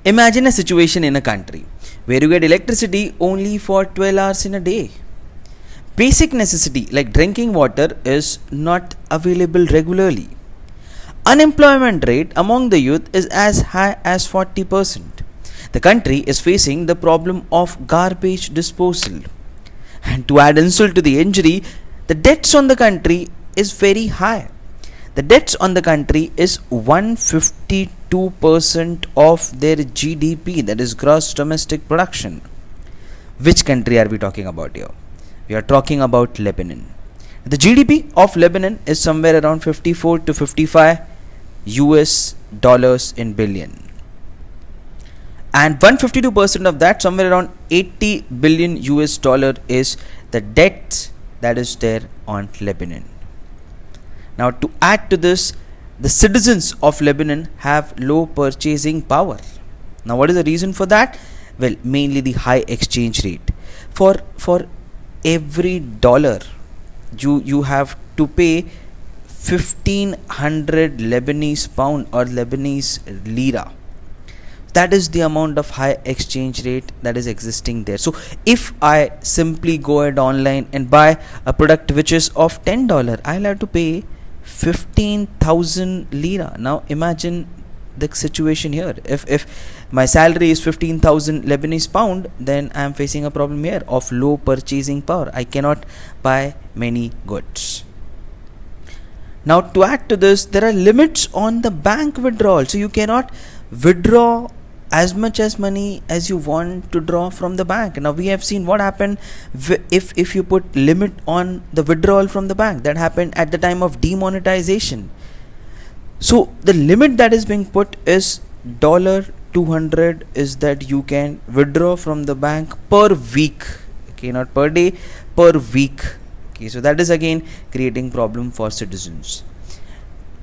Imagine a situation in a country where you get electricity only for 12 hours in a day. Basic necessity like drinking water is not available regularly. Unemployment rate among the youth is as high as 40%. The country is facing the problem of garbage disposal. And to add insult to the injury, the debts on the country is very high. The debts on the country is 152% of their GDP, that is gross domestic production. Which country are we talking about here? We are talking about Lebanon. The GDP of Lebanon is somewhere around 54 to 55 US dollars in billion. And 152% of that, somewhere around 80 billion US dollar, is the debt that is there on Lebanon. Now, to add to this, the citizens of Lebanon have low purchasing power. Now, what is the reason for that? Well, mainly the high exchange rate. For every dollar, you have to pay 1500 Lebanese pound or Lebanese lira. That is the amount of high exchange rate that is existing there. So if I simply go ahead online and buy a product which is of $10, I'll have to pay 15,000 lira. Now imagine the situation here. If my salary is 15,000 Lebanese pound, then I am facing a problem here of low purchasing power. I cannot buy many goods. Now, to add to this, there are limits on the bank withdrawal. So you cannot withdraw as much as money as you want to draw from the bank. Now we have seen what happened if you put limit on the withdrawal from the bank. That happened at the time of demonetization. So the limit that is being put is $200 is that you can withdraw from the bank per week. Okay, not per day, per week. Okay, so that is again creating problem for citizens.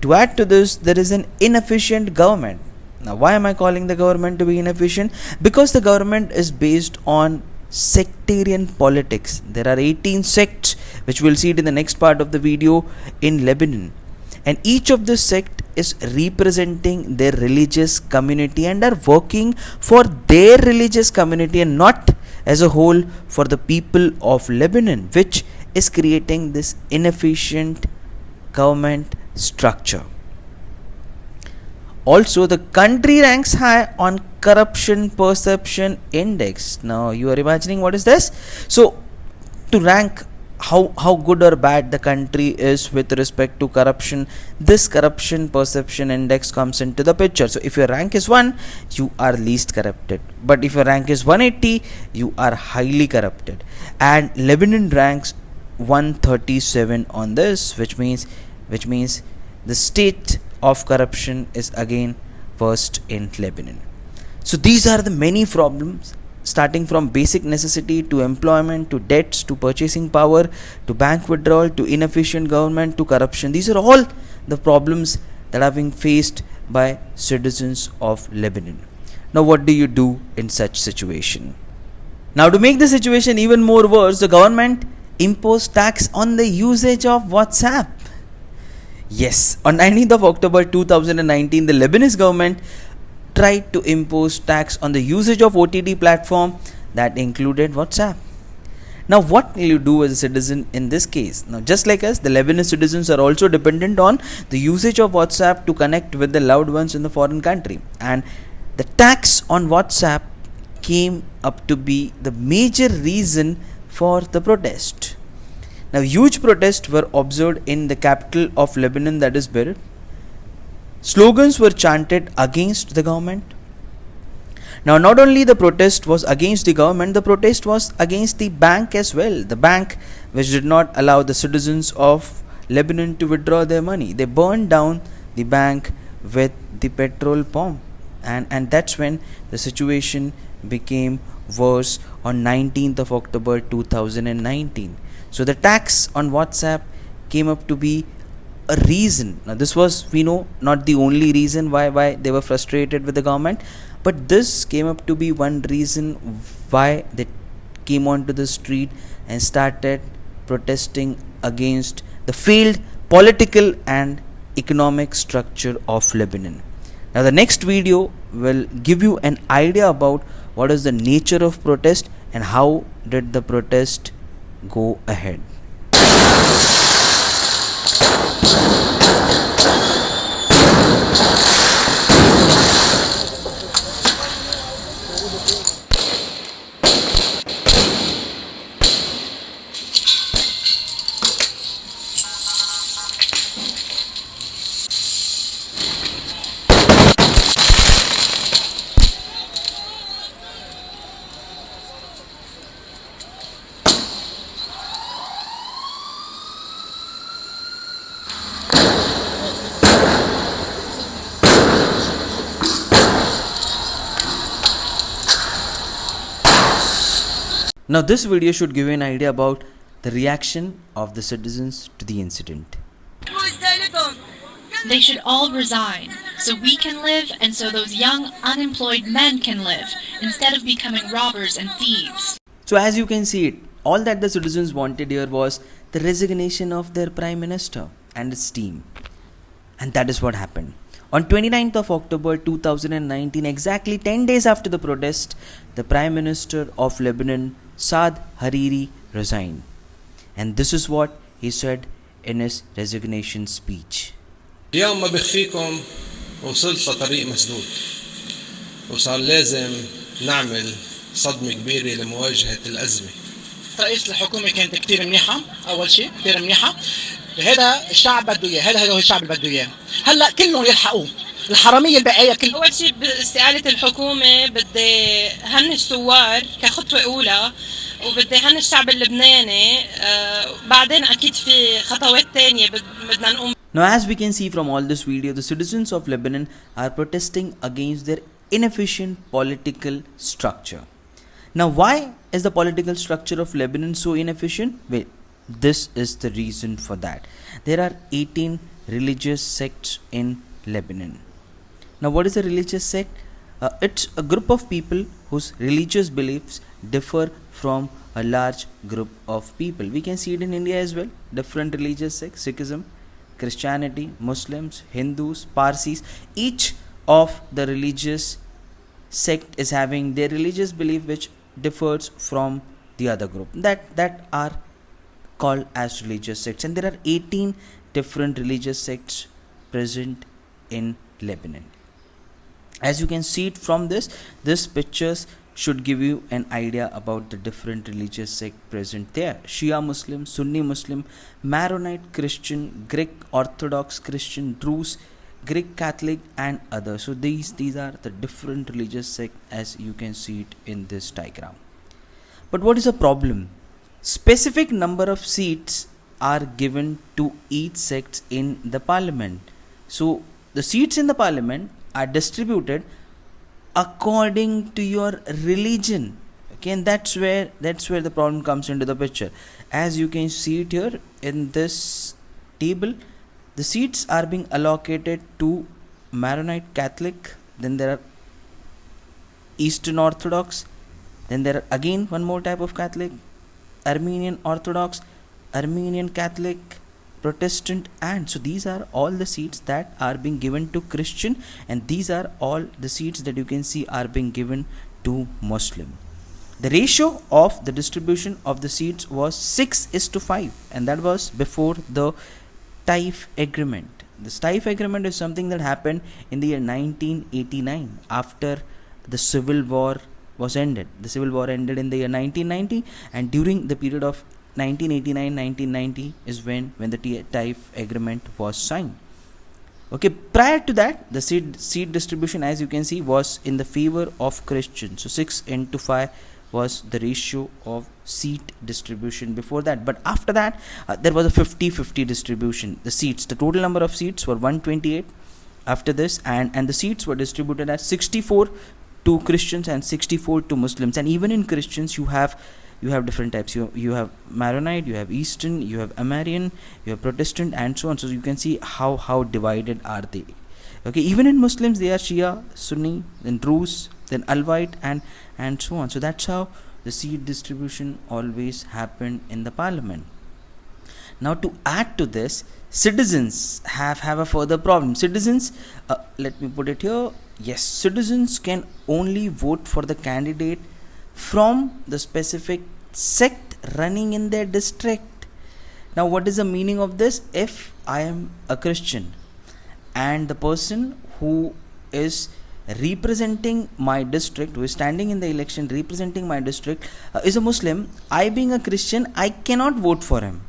To add to this, there is an inefficient government. Now, why am I calling the government to be inefficient? Because the government is based on sectarian politics. There are 18 sects, which we'll see it in the next part of the video, in Lebanon. And each of the sect is representing their religious community and are working for their religious community and not as a whole for the people of Lebanon, which is creating this inefficient government structure. Also, the country ranks high on corruption perception index. Now you are imagining what is this? So to rank how good or bad the country is with respect to corruption, this corruption perception index comes into the picture. So if your rank is 1, you are least corrupted, but if your rank is 180, you are highly corrupted. And Lebanon ranks 137 on this, which means the state of corruption is again worst in Lebanon. So these are the many problems, starting from basic necessity to employment to debts to purchasing power to bank withdrawal to inefficient government to corruption. These are all the problems that are being faced by citizens of Lebanon. Now what do you do in such situation? Now, to make the situation even more worse, the government imposed tax on the usage of WhatsApp. Yes, on 19th of October 2019, the Lebanese government tried to impose tax on the usage of OTT platform that included WhatsApp. Now, what will you do as a citizen in this case? Now, just like us, the Lebanese citizens are also dependent on the usage of WhatsApp to connect with the loved ones in the foreign country. And the tax on WhatsApp came up to be the major reason for the protest. Now, huge protests were observed in the capital of Lebanon, that is Beirut. Slogans were chanted against the government. Now, not only the protest was against the government, the protest was against the bank as well. The bank which did not allow the citizens of Lebanon to withdraw their money. They burned down the bank with the petrol bomb. And that's when the situation became worse on 19th of October 2019. So the tax on WhatsApp came up to be a reason. Now this was, we know, not the only reason why they were frustrated with the government, but this came up to be one reason why they came onto the street and started protesting against the failed political and economic structure of Lebanon. Now the next video will give you an idea about what is the nature of protest and how did the protest go ahead. Now this video should give you an idea about the reaction of the citizens to the incident. They should all resign so we can live and so those young unemployed men can live instead of becoming robbers and thieves. So as you can see it, all that the citizens wanted here was the resignation of their Prime Minister and his team. And that is what happened. On 29th of October 2019, exactly 10 days after the protest, the Prime Minister of Lebanon, Saad Hariri, resigned. And this is what he said in his resignation speech. اليوم ما بخفيكم وصلت لطريق مسدود وصار لازم نعمل صدمة كبيرة لمواجهة الأزمة. رئيس الحكومة كانت كتير منيحة، أول شيء كتير منيحة. هذا الشعب بده إياه، هذا هو الشعب اللي بده إياه. هلا كلهم يلحقوه، الحرامية البقاية كلهم. أول شيء باستقالة الحكومة بدي هني الثوار كخطوة أولى، وبدي هني الشعب اللبناني. بعدين أكيد في خطوات تانية بدنا نقوم. Now as we can see from all this video, the citizens of Lebanon are protesting against their inefficient political structure. Now why is the political structure of Lebanon so inefficient? Well, this is the reason for that. There are 18 religious sects in Lebanon. Now what is a religious sect? It's a group of people whose religious beliefs differ from a large group of people. We can see it in India as well. Different religious sects, Sikhism, Christianity, Muslims, Hindus, Parsis. Each of the religious sect is having their religious belief which differs from the other group. That are called as religious sects, and there are 18 different religious sects present in Lebanon. As you can see it from this pictures should give you an idea about the different religious sects present there. Shia Muslim, Sunni Muslim, Maronite Christian, Greek Orthodox Christian, Druze, Greek Catholic and others. So these are the different religious sects as you can see it in this diagram. But what is the problem? Specific number of seats are given to each sect in the parliament. So the seats in the parliament are distributed according to your religion. Okay, and that's where the problem comes into the picture. As you can see it here in this table, the seats are being allocated to Maronite Catholic, then there are Eastern Orthodox, then there are again one more type of Catholic, Armenian Orthodox, Armenian Catholic, Protestant, and so these are all the seats that are being given to Christian, and these are all the seats that you can see are being given to Muslim. The ratio of the distribution of the seats was 6:5, and that was before the Taif Agreement. This Taif Agreement is something that happened in the year 1989 after the Civil War was ended. The Civil War ended in the year 1990, and during the period of 1989-1990 is when the Taif Agreement was signed. Okay, prior to that, the seat distribution, as you can see, was in the favor of Christians. So 6:5 was the ratio of seat distribution before that. But after that, there was a 50-50 distribution. The total number of seats were 128 after this, and the seats were distributed as 64 to Christians and 64 to Muslims. And even in Christians, you have different types. You have Maronite, you have Eastern, you have Armenian, you have Protestant, and so on. So you can see how divided are they. Okay, even in Muslims, they are Shia, Sunni, then Druze, then Alawite, and so on. So that's how the seat distribution always happened in the parliament. Now, to add to this, citizens have a further problem. Citizens, let me put it here. Yes, citizens can only vote for the candidate from the specific sect running in their district. Now, what is the meaning of this? If I am a Christian and the person who is representing my district, who is standing in the election representing my district, is a Muslim, I being a Christian, I cannot vote for him.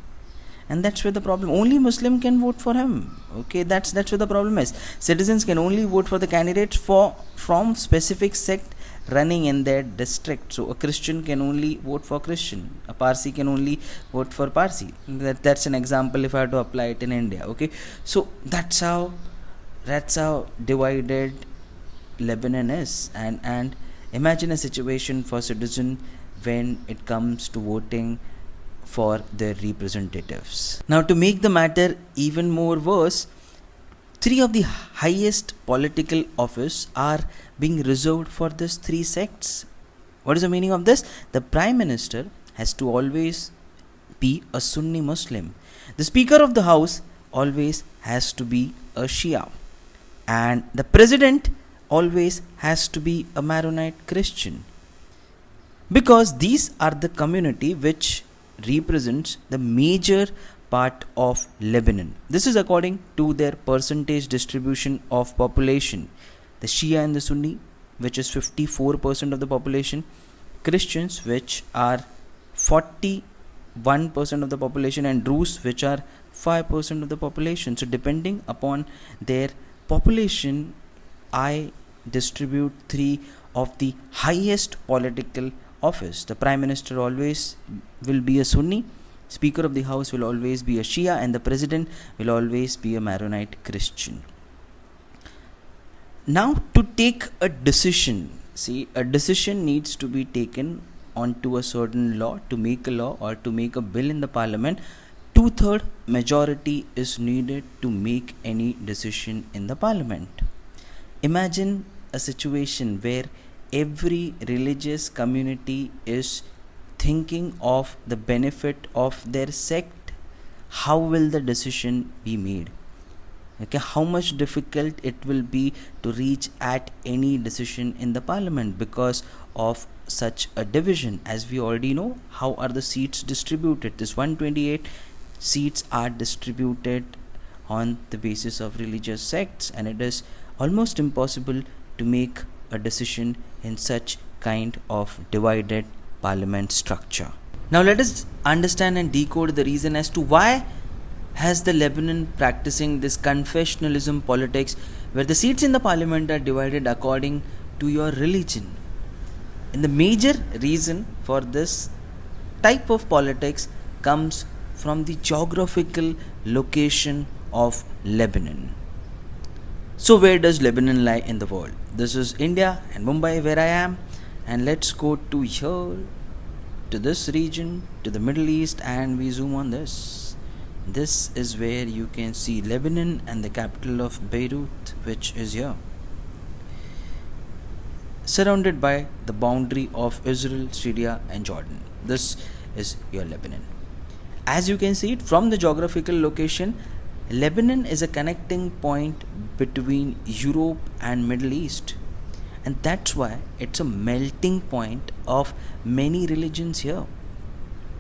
And that's where the problem. Only Muslim can vote for him. Okay, that's where the problem is. Citizens can only vote for the candidates from specific sect running in their district. So a Christian can only vote for Christian. A Parsi can only vote for Parsi. That's an example if I have to apply it in India. Okay, so that's how divided Lebanon is. And imagine a situation for citizen when it comes to voting for their representatives. Now, to make the matter even more worse, 3 of the highest political office are being reserved for these 3 sects. What is the meaning of this? The Prime Minister has to always be a Sunni Muslim. The Speaker of the House always has to be a Shia. And the President always has to be a Maronite Christian. Because these are the community which represents the major part of Lebanon. This is according to their percentage distribution of population. The Shia and the Sunni, which is 54% of the population, Christians, which are 41% of the population, and Druze, which are 5% of the population. So depending upon their population, I distribute 3 of the highest political office. The Prime Minister always will be a Sunni, Speaker of the House will always be a Shia, and the President will always be a Maronite Christian. Now, to take a decision, a decision needs to be taken onto a certain law. To make a law or to make a bill in the parliament, 2/3 majority is needed to make any decision in the parliament. Imagine a situation where every religious community is thinking of the benefit of their sect. How will the decision be made? Okay, how much difficult it will be to reach at any decision in the parliament because of such a division. As we already know, how are the seats distributed? This 128 seats are distributed on the basis of religious sects, and it is almost impossible to make a decision in such kind of divided parliament structure. Now let us understand and decode the reason as to why has the Lebanon practicing this confessionalism politics where the seats in the parliament are divided according to your religion. And the major reason for this type of politics comes from the geographical location of Lebanon. So where does Lebanon lie in the world? This is India and Mumbai where I am, and let's go to here, to this region, to the Middle East, and we zoom on this. This is where you can see Lebanon and the capital of Beirut, which is here, surrounded by the boundary of Israel, Syria and Jordan. This is your Lebanon. As you can see it from the geographical location, Lebanon is a connecting point between Europe and Middle East, and that's why it's a melting point of many religions here.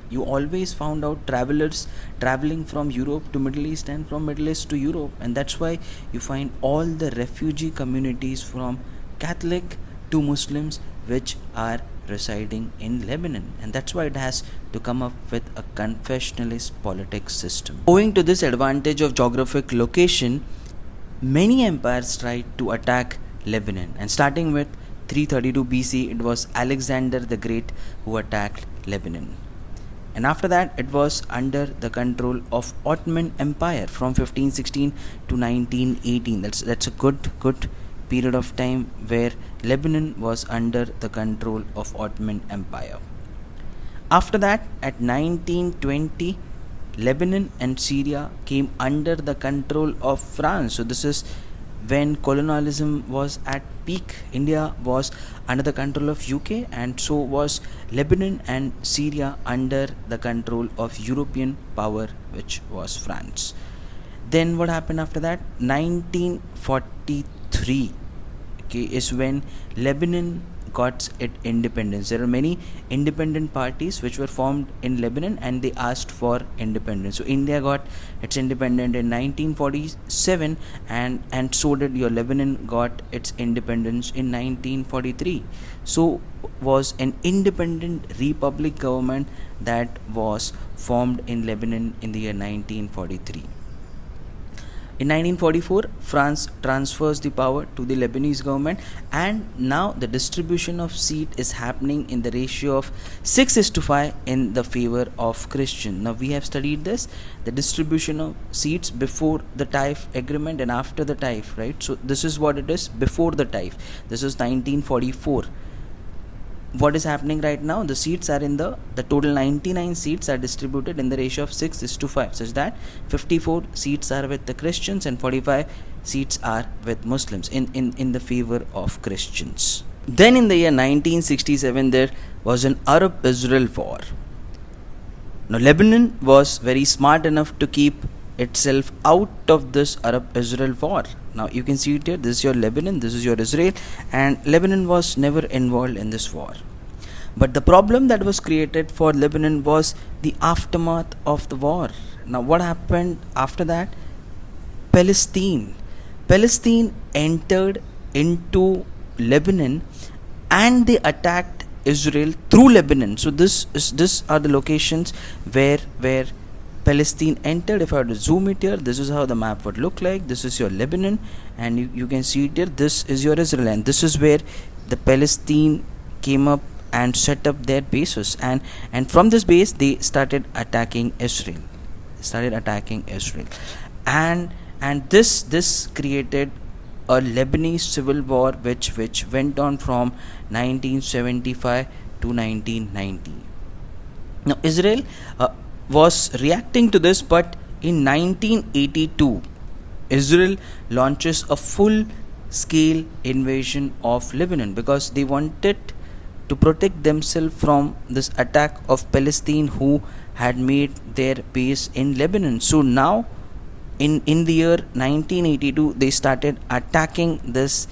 You always found out travelers traveling from Europe to Middle East and from Middle East to Europe, and that's why you find all the refugee communities from Catholic to Muslims which are residing in Lebanon, and that's why it has to come up with a confessionalist politics system. Owing to this advantage of geographic location, many empires tried to attack Lebanon, and starting with 332 BC, it was Alexander the Great who attacked Lebanon. And after that, it was under the control of Ottoman Empire from 1516 to 1918. That's a good period of time where Lebanon was under the control of Ottoman Empire. After that, at 1920, Lebanon and Syria came under the control of France. So this is when colonialism was at peak. India was under the control of UK, and so was Lebanon and Syria under the control of European power, which was France. Then what happened after that? 1943, okay, is when Lebanon got its independence. There are many independent parties which were formed in Lebanon, and they asked for independence. So India got its independence in 1947, and so did your Lebanon got its independence in 1943. So was an independent republic government that was formed in Lebanon in the year 1943. In 1944, France transfers the power to the Lebanese government, and now the distribution of seat is happening in the ratio of 6:5 in the favor of Christian. Now we have studied this, the distribution of seats before the Taif agreement and after the Taif, right? So this is what it is before the Taif. This is 1944. What is happening right now? The seats are in the total 99 seats are distributed in the ratio of 6:5, such that 54 seats are with the Christians and 45 seats are with Muslims in the favor of Christians. Then in the year 1967, there was an Arab-Israel war. Now Lebanon was very smart enough to keep itself out of this Arab-Israel war. Now you can see it here, this is your Lebanon, this is your Israel, and Lebanon was never involved in this war. But the problem that was created for Lebanon was the aftermath of the war. Now what happened after that? Palestine entered into Lebanon, and they attacked Israel through Lebanon. So these are the locations where Palestine entered. If I were to zoom it here, this is how the map would look like. This is your Lebanon, and you can see it here. This is your Israel, and this is where the Palestine came up and set up their bases. And from this base, they started attacking Israel. And this created a Lebanese civil war, which went on from 1975 to 1990. Now Israel was reacting to this, but in 1982, Israel launches a full-scale invasion of Lebanon because they wanted to protect themselves from this attack of Palestine, who had made their base in Lebanon. So now, in the year 1982, they started attacking this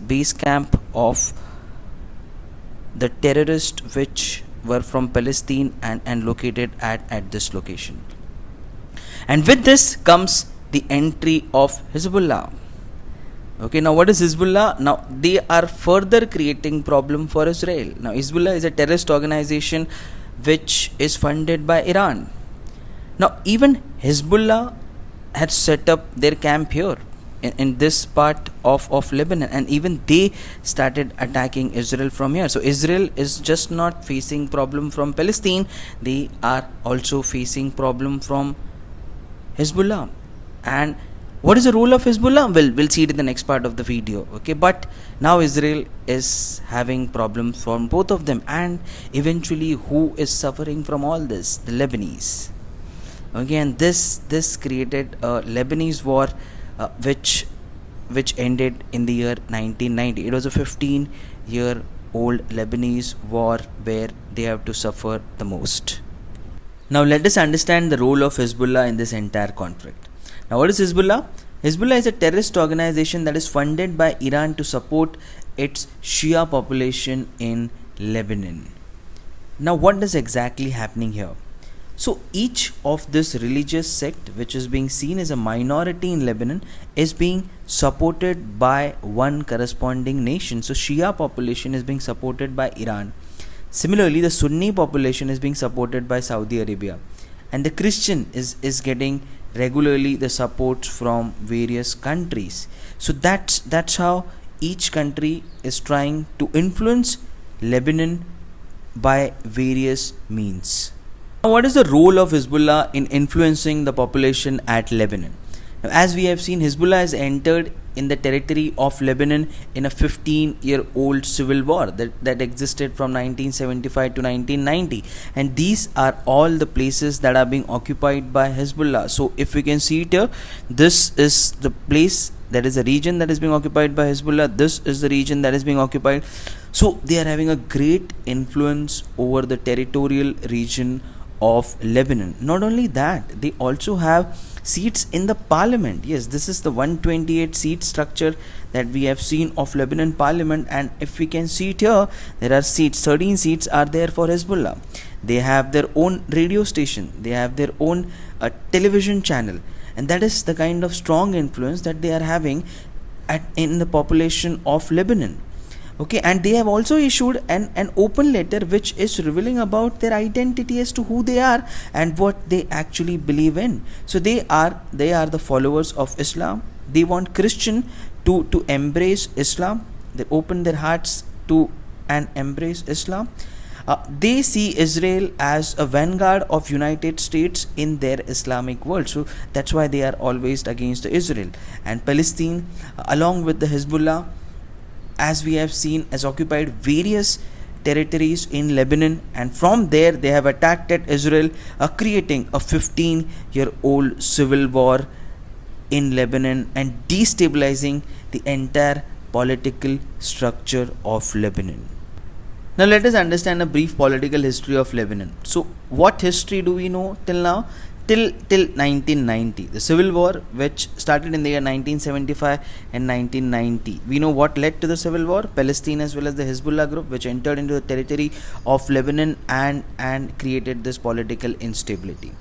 base camp of the terrorists, which were from Palestine and located at this location. And with this comes the entry of Hezbollah. Okay, now what is Hezbollah? Now they are further creating problem for Israel. Now Hezbollah is a terrorist organization which is funded by Iran. Now even Hezbollah had set up their camp here in this part of Lebanon, and even they started attacking Israel from here. So Israel is just not facing problem from Palestine, they are also facing problem from Hezbollah. And what is the role of Hezbollah? Well, we'll see it in the next part of the video. Okay, but now Israel is having problems from both of them, and eventually who is suffering from all this? The Lebanese. Okay, and this created a Lebanese war, which ended in the year 1990. It was a 15-year-old Lebanese war where they have to suffer the most. Now let us understand the role of Hezbollah in this entire conflict. Now what is Hezbollah? Hezbollah is a terrorist organization that is funded by Iran to support its Shia population in Lebanon. Now what is exactly happening here? So each of this religious sect, which is being seen as a minority in Lebanon, is being supported by one corresponding nation. So Shia population is being supported by Iran. Similarly, the Sunni population is being supported by Saudi Arabia, and the Christian is getting regularly the support from various countries. So that's how each country is trying to influence Lebanon by various means. Now, what is the role of Hezbollah in influencing the population at Lebanon? Now, as we have seen, Hezbollah has entered in the territory of Lebanon in a 15-year-old civil war that existed from 1975 to 1990, and these are all the places that are being occupied by Hezbollah. So if we can see it here, this is the place that is a region that is being occupied by Hezbollah, this is the region that is being occupied. So they are having a great influence over the territorial region of Lebanon. Not only that, they also have seats in the parliament. Yes, this is the 128 seat structure that we have seen of Lebanon parliament, and if we can see it here, there are seats, 13 seats are there for Hezbollah. They have their own radio station, they have their own television channel, and that is the kind of strong influence that they are having in the population of Lebanon. Okay, and they have also issued an open letter which is revealing about their identity as to who they are and what they actually believe in. So they are the followers of Islam. They want Christian to embrace Islam. They open their hearts to and embrace Islam. They see Israel as a vanguard of United States in their Islamic world. So that's why they are always against Israel. And Palestine, along with the Hezbollah, as we have seen, has occupied various territories in Lebanon, and from there they have attacked at Israel, creating a 15-year-old civil war in Lebanon and destabilizing the entire political structure of Lebanon. Now let us understand a brief political history of Lebanon. So what history do we know till now? Till 1990, the civil war which started in the year 1975 and 1990. We know what led to the civil war: Palestine as well as the Hezbollah group, which entered into the territory of Lebanon and created this political instability.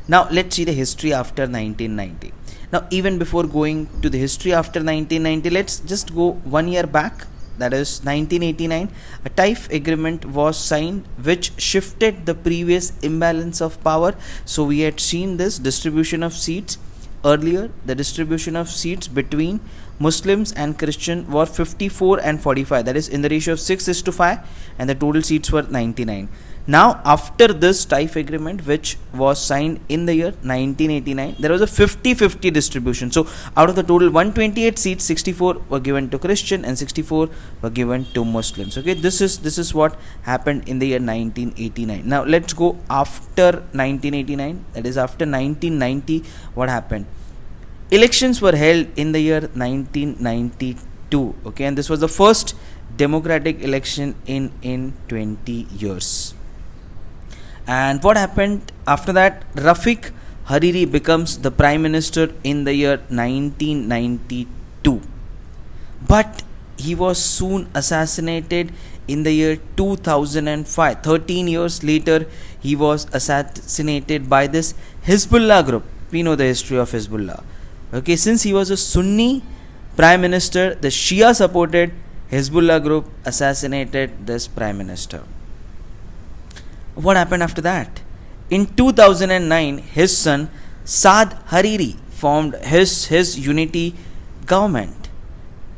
Now let's see the history after 1990. Now even before going to the history after 1990, let's just go 1 year back. That is 1989, a Taif agreement was signed which shifted the previous imbalance of power. So we had seen this distribution of seats earlier. The distribution of seats between Muslims and Christian were 54 and 45, that is in the ratio of 6:5, and the total seats were 99. Now after this Taif agreement, which was signed in the year 1989, there was a 50-50 distribution. So out of the total 128 seats, 64 were given to Christian and 64 were given to Muslims. Okay, this is what happened in the year 1989. Now let's go after 1989, that is after 1990. What happened? Elections were held in the year 1992. Okay, and this was the first democratic election in 20 years. And what happened after that? Rafiq Hariri becomes the prime minister in the year 1992. But he was soon assassinated in the year 2005. 13 years later, he was assassinated by this Hezbollah group. We know the history of Hezbollah. Okay, since he was a Sunni prime minister, the Shia supported Hezbollah group assassinated this prime minister. What happened after that? In 2009, his son Saad Hariri formed his unity government,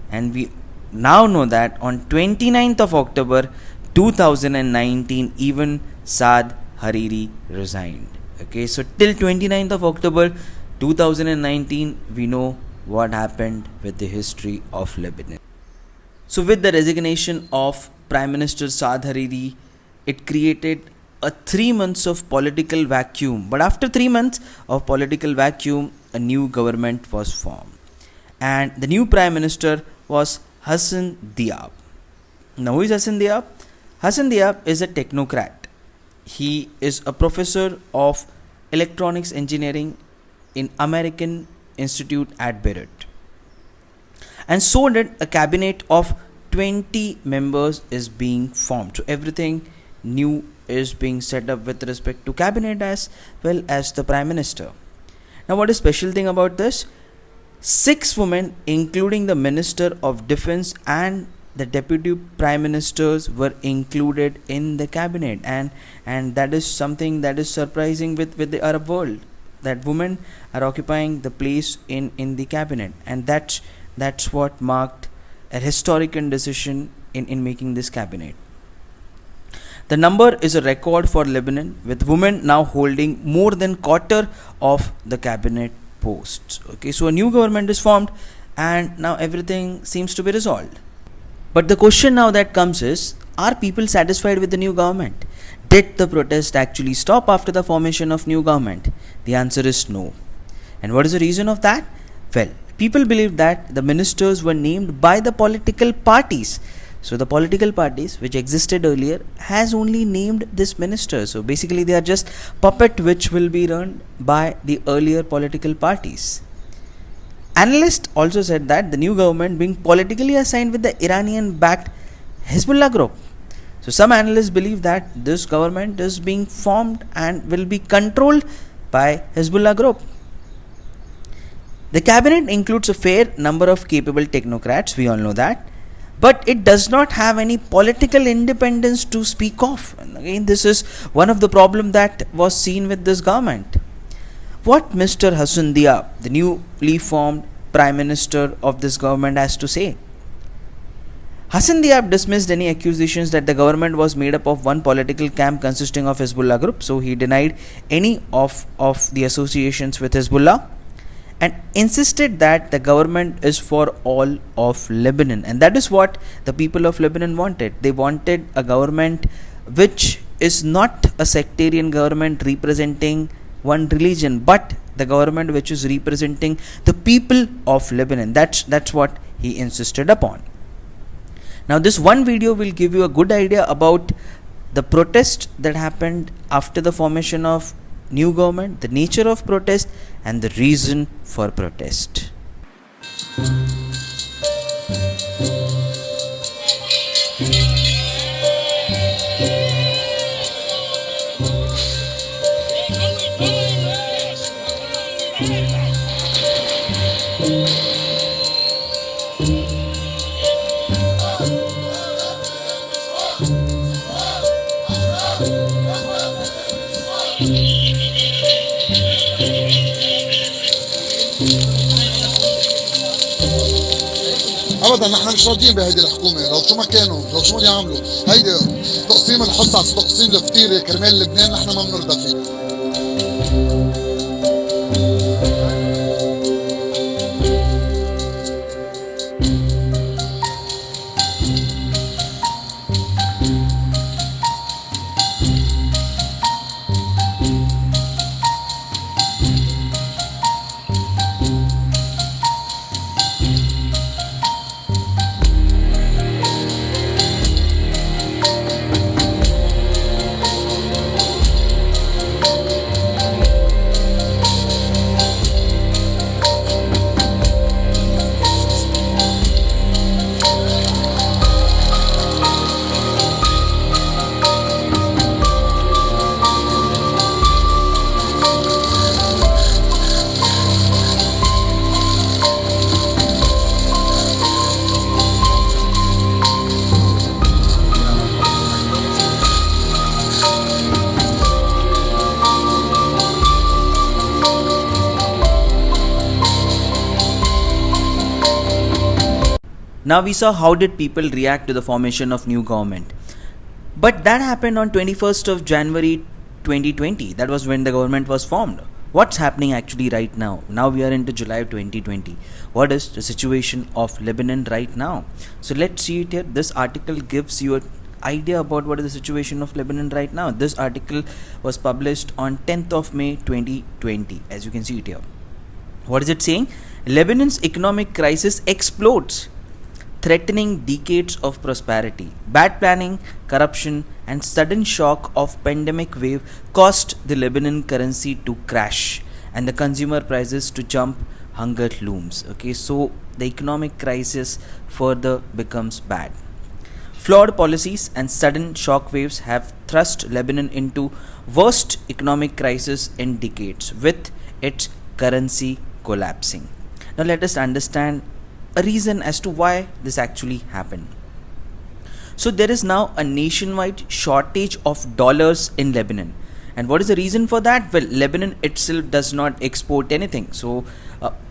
and we now know that on 29th of October 2019, even Saad Hariri resigned. Okay, so till 29th of October 2019, we know what happened with the history of Lebanon. So with the resignation of Prime Minister Saad Hariri, it created a 3 months of political vacuum. But after 3 months of political vacuum, a new government was formed, and the new prime minister was Hassan Diab. Now who is Hassan Diab? Hassan Diab is a technocrat. He is a professor of electronics engineering in American Institute at Beirut, and so did a cabinet of 20 members is being formed. So everything new is being set up with respect to cabinet as well as the prime minister. Now what is special thing about this? 6 women, including the minister of defense and the deputy prime ministers, were included in the cabinet, and that is something that is surprising with the Arab world, that women are occupying the place in the cabinet, and that's what marked a historical decision in making this cabinet. The number is a record for Lebanon, with women now holding more than quarter of the cabinet posts. Okay, so a new government is formed, and now everything seems to be resolved. But the question now that comes is, are people satisfied with the new government? Did the protest actually stop after the formation of new government? The answer is no. And what is the reason of that? Well, people believe that the ministers were named by the political parties. So the political parties which existed earlier has only named this minister. So basically they are just puppet which will be run by the earlier political parties. Analysts also said that the new government being politically assigned with the Iranian backed Hezbollah group. So some analysts believe that this government is being formed and will be controlled by Hezbollah group. The cabinet includes a fair number of capable technocrats, we all know that, but it does not have any political independence to speak of. And again, this is one of the problems that was seen with this government. What Mr. Hassan Diab, the newly formed Prime Minister of this government, has to say? Hassan Diab dismissed any accusations that the government was made up of one political camp consisting of Hezbollah group. So he denied any of the associations with Hezbollah and insisted that the government is for all of Lebanon. And that is what the people of Lebanon wanted. They wanted a government which is not a sectarian government representing one religion, but the government which is representing the people of Lebanon. That's what he insisted upon. Now this one video will give you a good idea about the protest that happened after the formation of new government, the nature of protest and the reason for protest. ابدا نحن مش راضيين بهيدي الحكومه، لو شو ما كانوا، لو شو ما يعملوا، هيدي تقسيم الحصص، تقسيم الفطيره كرمال لبنان، نحن ما بنرضى فيه. Now we saw how did people react to the formation of new government. But that happened on 21st of January 2020. That was when the government was formed. What's happening actually right now? Now we are into July 2020. What is the situation of Lebanon right now? So let's see it here. This article gives you an idea about what is the situation of Lebanon right now. This article was published on 10th of May 2020. As you can see it here. What is it saying? Lebanon's economic crisis explodes, threatening decades of prosperity. Bad planning, corruption and sudden shock of pandemic wave caused the Lebanon currency to crash and the consumer prices to jump. Hunger looms. Okay, so the economic crisis further becomes bad. Flawed policies and sudden shock waves have thrust Lebanon into worst economic crisis in decades, with its currency collapsing. Now let us understand a reason as to why this actually happened. So there is now a nationwide shortage of dollars in Lebanon. And what is the reason for that? Well, Lebanon itself does not export anything. So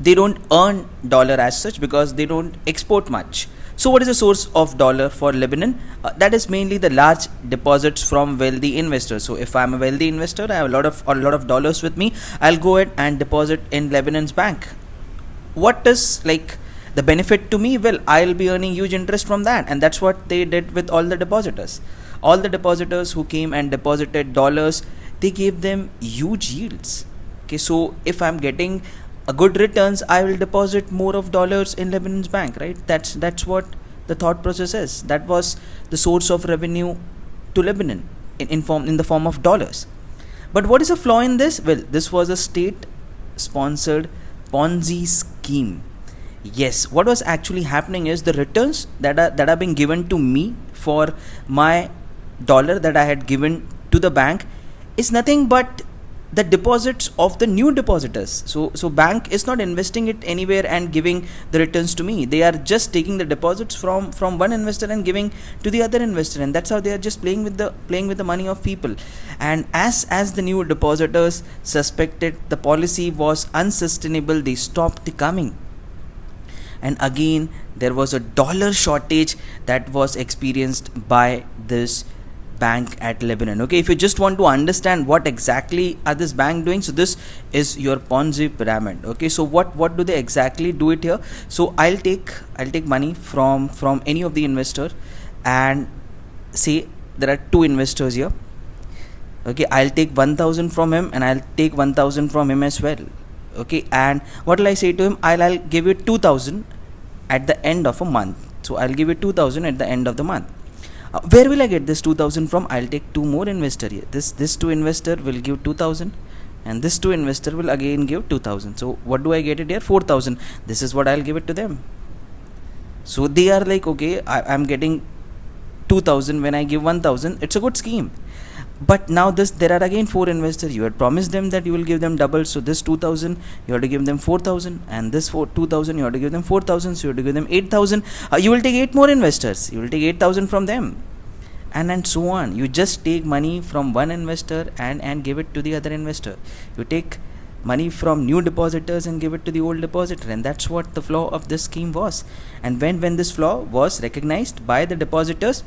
they don't earn dollar as such because they don't export much. So what is the source of dollar for Lebanon? That is mainly the large deposits from wealthy investors. So if I'm a wealthy investor, I have a lot of dollars with me, I'll go ahead and deposit in Lebanon's bank. What is the benefit to me? Well, I'll be earning huge interest from that, and that's what they did with all the depositors. All the depositors who came and deposited dollars, they gave them huge yields. Okay, so if I'm getting a good returns, I will deposit more of dollars in Lebanon's bank, right? That's what the thought process is. That was the source of revenue to Lebanon in the form of dollars. But what is a flaw in this? Well, this was a state sponsored Ponzi scheme. Yes, what was actually happening is the returns that are being given to me for my dollar that I had given to the bank is nothing but the deposits of the new depositors. So bank is not investing it anywhere and giving the returns to me. They are just taking the deposits from one investor and giving to the other investor, and that's how they are just playing with the money of people. And as the new depositors suspected the policy was unsustainable, they stopped coming. And again, there was a dollar shortage that was experienced by this bank at Lebanon. Okay, if you just want to understand what exactly are this bank doing, so this is your Ponzi pyramid. Okay, so what do they exactly do it here? So I'll take money from any of the investor, and say there are two investors here. Okay, I'll take 1,000 from him and I'll take 1,000 from him as well. Okay, and what will I say to him? I'll give you 2,000 at the end of a month. So I'll give you 2,000 at the end of the month. Where will I get this 2,000 from? I'll take two more investor here. This two investor will give 2,000, and this two investor will again give 2,000. So what do I get it here? 4,000. This is what I'll give it to them. So they are like, okay, I'm getting 2,000 when I give 1,000. It's a good scheme. But now there are again four investors. You had promised them that you will give them double. So this 2,000 you have to give them 4,000, and this 2,000 you have to give them 4,000. So you have to give them 8,000. You will take 8 more investors. You will take 8,000 from them, and so on. You just take money from one investor and give it to the other investor. You take money from new depositors and give it to the old depositor, and that's what the flaw of this scheme was. And when this flaw was recognized by the depositors,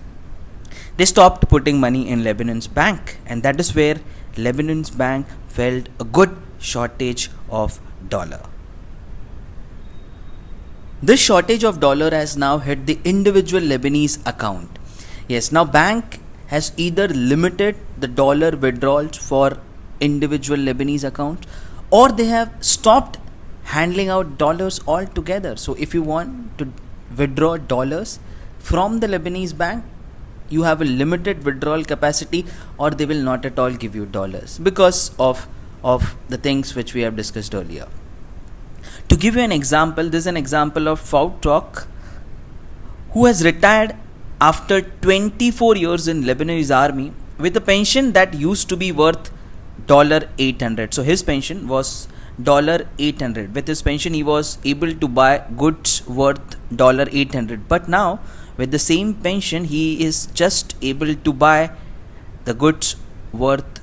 they stopped putting money in Lebanon's bank, and that is where Lebanon's bank felt a good shortage of dollar. This shortage of dollar has now hit the individual Lebanese account. Yes, now bank has either limited the dollar withdrawals for individual Lebanese accounts, or they have stopped handling out dollars altogether. So if you want to withdraw dollars from the Lebanese bank, you have a limited withdrawal capacity, or they will not at all give you dollars because of the things which we have discussed earlier. To give you an example, this is an example of Foutok, who has retired after 24 years in Lebanese army with a pension that used to be worth $800. So his pension was $800. With his pension, he was able to buy goods worth $800. But now, with the same pension, he is just able to buy the goods worth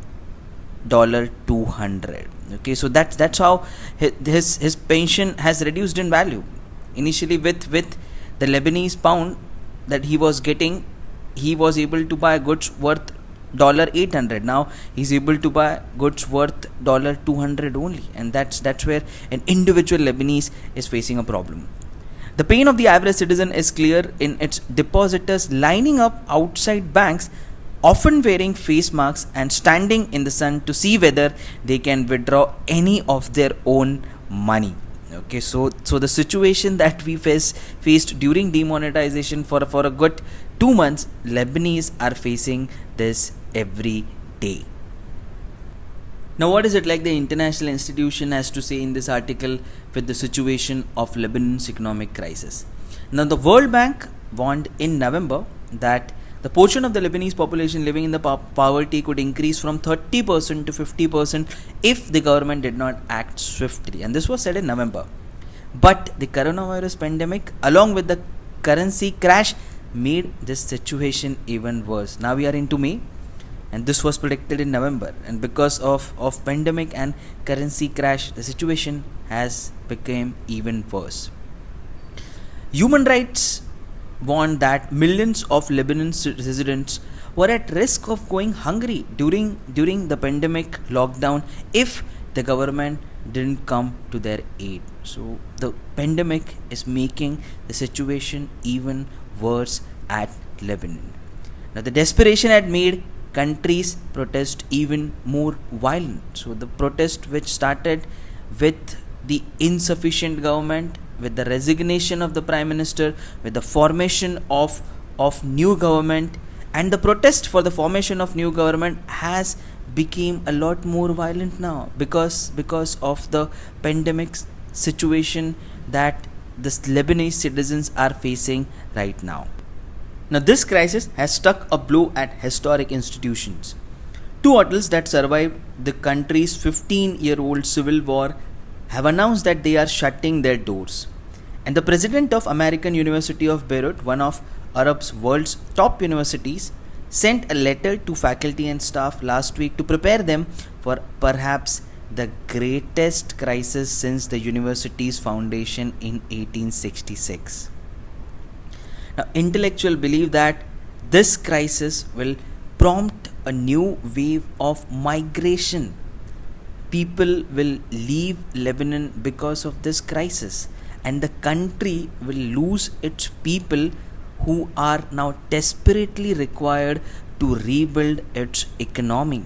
$200. Okay, so that's how his pension has reduced in value. Initially, with the Lebanese pound that he was getting, he was able to buy goods worth $800. Now he's able to buy goods worth $200 only, and that's where an individual Lebanese is facing a problem. The pain of the average citizen is clear in its depositors lining up outside banks, often wearing face masks and standing in the sun to see whether they can withdraw any of their own money. Okay, so the situation that we faced during demonetization for a good 2 months, Lebanese are facing this every day. Now, what is it like the international institution has to say in this article with the situation of Lebanon's economic crisis? Now, the World Bank warned in November that the portion of the Lebanese population living in the poverty could increase from 30% to 50% if the government did not act swiftly. And this was said in November. But the coronavirus pandemic, along with the currency crash, made this situation even worse. Now we are into May, and this was predicted in November, and because of pandemic and currency crash, the situation has become even worse. Human rights warned that millions of Lebanon's residents were at risk of going hungry during the pandemic lockdown if the government didn't come to their aid. So the pandemic is making the situation even worse at Lebanon. Now the desperation had made countries protest even more violent. So the protest, which started with the insufficient government, with the resignation of the Prime Minister, with the formation of new government, and the protest for the formation of new government has become a lot more violent now because of the pandemic situation that the Lebanese citizens are facing right now. Now this crisis has struck a blow at historic institutions. Two hotels that survived the country's 15-year-old civil war have announced that they are shutting their doors. And the president of American University of Beirut, one of Arab's world's top universities, sent a letter to faculty and staff last week to prepare them for perhaps the greatest crisis since the university's foundation in 1866. Now, intellectuals believe that this crisis will prompt a new wave of migration. People will leave Lebanon because of this crisis, and the country will lose its people who are now desperately required to rebuild its economy.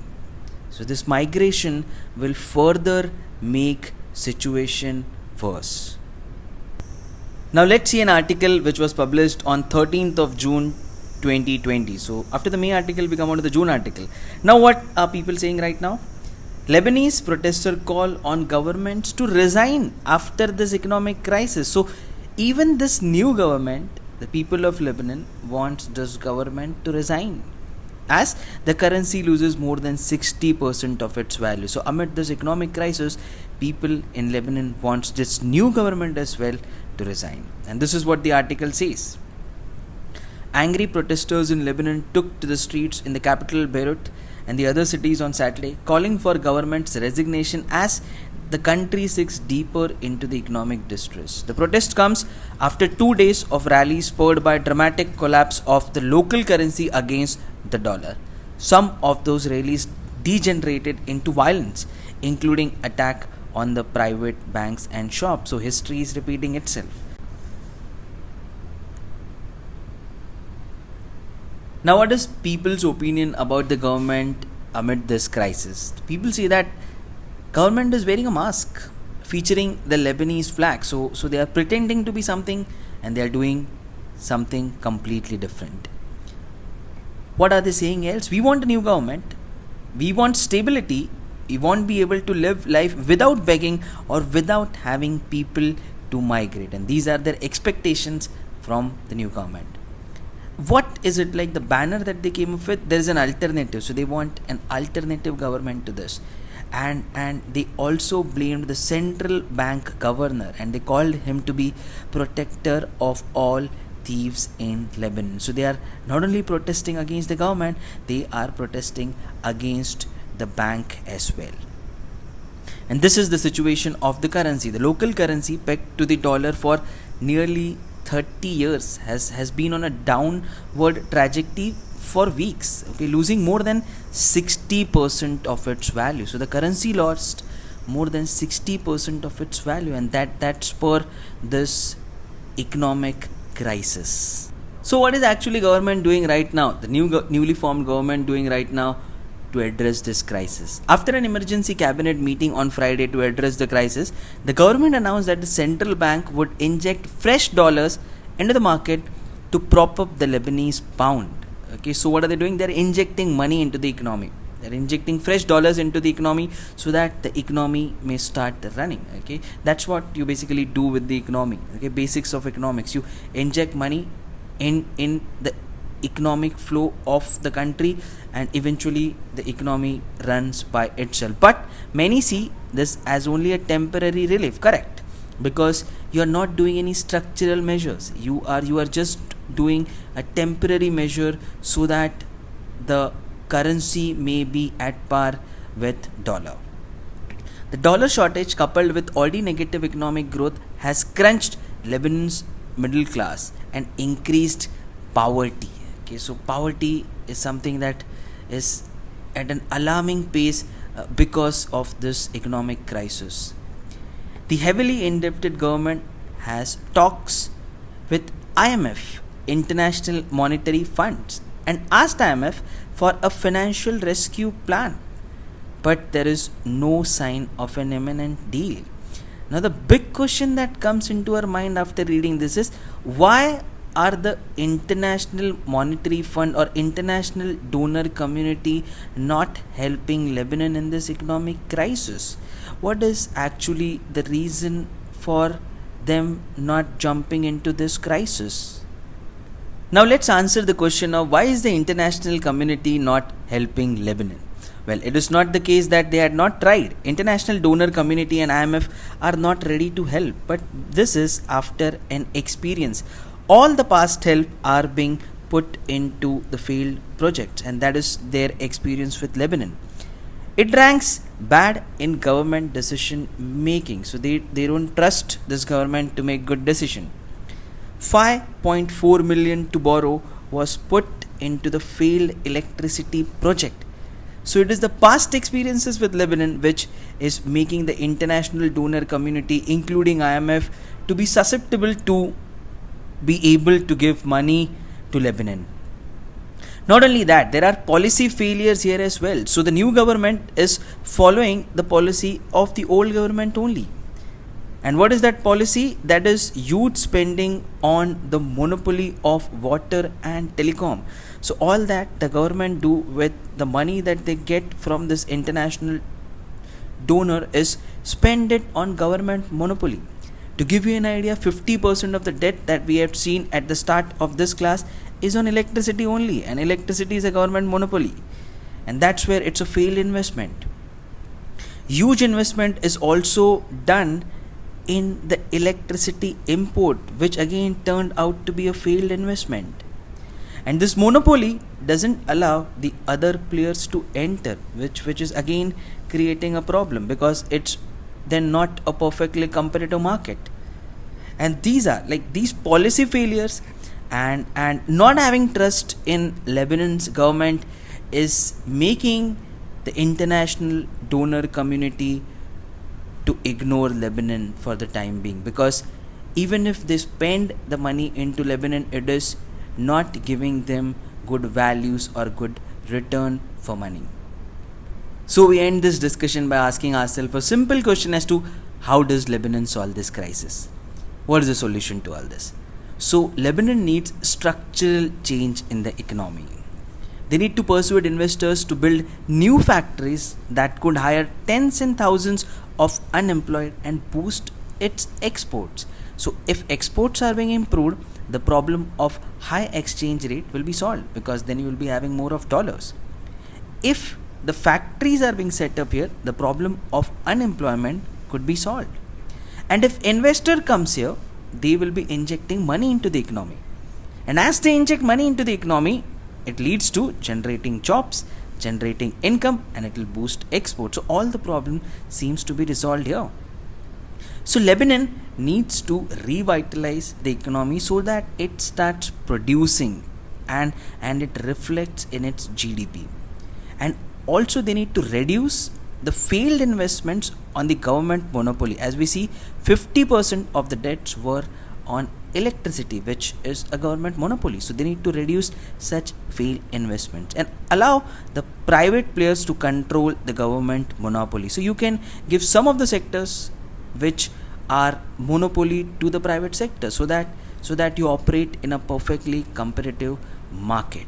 So this migration will further make situation worse. Now let's see an article which was published on 13th of June 2020. So after the May article we come on to the June article. Now what are people saying right now? Lebanese protesters call on governments to resign after this economic crisis. So even this new government, the people of Lebanon wants this government to resign as the currency loses more than 60% of its value. So amid this economic crisis, people in Lebanon wants this new government as well to resign. And this is what the article says. Angry protesters in Lebanon took to the streets in the capital Beirut and the other cities on Saturday, calling for government's resignation as the country sinks deeper into the economic distress. The protest comes after 2 days of rallies spurred by a dramatic collapse of the local currency against the dollar. Some of those rallies degenerated into violence, including attack on the private banks and shops. So history is repeating itself. Now what is people's opinion about the government amid this crisis? People say that government is wearing a mask featuring the Lebanese flag. So they are pretending to be something and they are doing something completely different. What are they saying else? We want a new government. We want stability. We won't be able to live life without begging or without having people to migrate. And these are their expectations from the new government. What is it like the banner that they came up with? There is an alternative. So they want an alternative government to this. And they also blamed the central bank governor and they called him to be protector of all thieves in Lebanon. So they are not only protesting against the government, they are protesting against the bank as well. And this is the situation of the currency. The local currency pegged to the dollar for nearly 30 years has been on a downward trajectory for weeks, losing more than 60% of its value. So the currency lost more than 60% of its value, and that spurred this economic crisis. So what is actually government doing right now? The newly formed government doing right now to address this crisis. After an emergency cabinet meeting on Friday to address the crisis, the government announced that the central bank would inject fresh dollars into the market to prop up the Lebanese pound. So what are they doing? They're injecting money into the economy. They're injecting fresh dollars into the economy so that the economy may start running. That's what you basically do with the economy. Basics of economics. You inject money in the economic flow of the country and eventually the economy runs by itself. But many see this as only a temporary relief, correct? Because you are not doing any structural measures. You are just doing a temporary measure so that the currency may be at par with dollar. The dollar shortage coupled with already negative economic growth has crunched Lebanon's middle class and increased poverty. So poverty is something that is at an alarming pace because of this economic crisis. The heavily indebted government has talks with IMF, International Monetary Funds, and asked IMF for a financial rescue plan. But there is no sign of an imminent deal. Now the big question that comes into our mind after reading this is, why are the International Monetary Fund or international donor community not helping Lebanon in this economic crisis? What is actually the reason for them not jumping into this crisis? Now let's answer the question of why is the international community not helping Lebanon? Well, it is not the case that they had not tried. International donor community and IMF are not ready to help, but this is after an experience. All the past help are being put into the failed projects, and that is their experience with Lebanon. It ranks bad in government decision making, so they don't trust this government to make good decision. 5.4 million to borrow was put into the failed electricity project. So it is the past experiences with Lebanon which is making the international donor community, including IMF, to be susceptible to be able to give money to Lebanon. Not only that, there are policy failures here as well. So the new government is following the policy of the old government only. And what is that policy? That is huge spending on the monopoly of water and telecom. So all that the government do with the money that they get from this international donor is spend it on government monopoly. To give you an idea, 50% of the debt that we have seen at the start of this class is on electricity only, and electricity is a government monopoly, and that's where it's a failed investment. Huge investment is also done in the electricity import, which again turned out to be a failed investment. And this monopoly doesn't allow the other players to enter, which is again creating a problem, because it's then not a perfectly competitive market. And these are like these policy failures and not having trust in Lebanon's government is making the international donor community to ignore Lebanon for the time being, because even if they spend the money into Lebanon, it is not giving them good values or good return for money. So we end this discussion by asking ourselves a simple question as to how does Lebanon solve this crisis? What is the solution to all this? So Lebanon needs structural change in the economy. They need to persuade investors to build new factories that could hire tens and thousands of unemployed and boost its exports. So if exports are being improved, the problem of high exchange rate will be solved, because then you will be having more of dollars. If the factories are being set up here, the problem of unemployment could be solved. And if investor comes here, they will be injecting money into the economy. And as they inject money into the economy, it leads to generating jobs, generating income, and it will boost exports. So all the problem seems to be resolved here. So Lebanon needs to revitalize the economy so that it starts producing and it reflects in its GDP. And also they need to reduce the failed investments on the government monopoly. As we see, 50% of the debts were on electricity, which is a government monopoly. So they need to reduce such failed investments and allow the private players to control the government monopoly. So you can give some of the sectors which are monopoly to the private sector, so that you operate in a perfectly competitive market.